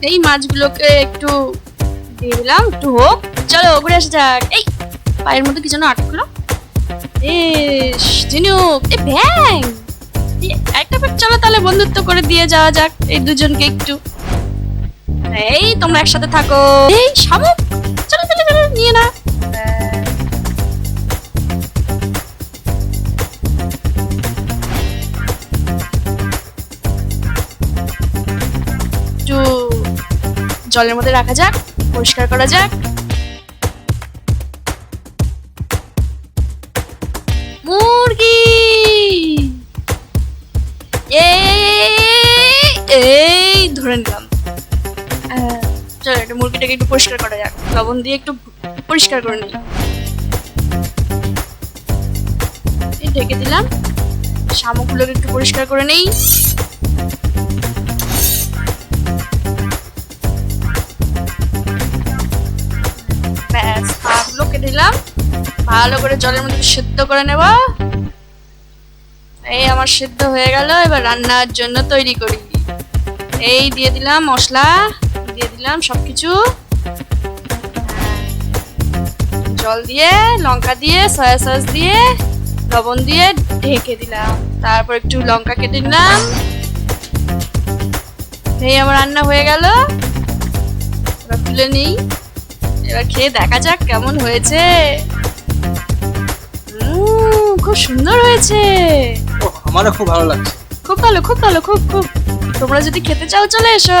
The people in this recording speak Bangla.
এই মাছগুলোকে একটু দিয়ে দিলাম, একটু হোক। চলো ঘুরে আসা যাক। এই পায়ের মধ্যে কি যেন আটকলো। ঝিনুক, এই ব্যাং। একটা বার চলো তাহলে বন্ধুত্ব করে দিয়ে যাওয়া যাক এই দুজনকে একটু। এই তোমরা একসাথে থাকো। এই শামুক, চলো চলো চলো নিয়ে না। একটু জলের মধ্যে রাখা যাক, পরিষ্কার করা যাক। মুরগি, এই ধরে নিলাম। চলো একটা মুরগিটাকে একটু পরিষ্কার করা যাক, লবণ দিয়ে একটু পরিষ্কার করে নিই। ঢেকে দিলাম। শামুকগুলোকে একটু পরিষ্কার করে নেই। ব্যাস, পাগুলো কেটে দিলাম। ভালো করে জলের মধ্যে সেদ্ধ করে নেব। এই আমার সেদ্ধ হয়ে গেল, এবার রান্নার জন্য তৈরি করি। এই দিয়ে দিলাম মশলা, দিয়ে দিলাম সবকিছু, জল দিয়ে, লঙ্কা দিয়ে, সয়া সস দিয়ে, লবণ দিয়ে ঢেকে দিলাম। তারপর একটু লঙ্কা কেটে দিলাম। এই আমার রান্না হয়ে গেল। এবার তুলে নিই, এবার খেয়ে দেখা যাক কেমন হয়েছে। খুব সুন্দর হয়েছে। আমারও খুব ভালো লাগছে। খুব ভালো, খুব ভালো, খুব খুব। তোমরা যদি খেতে চাও চলে এসো।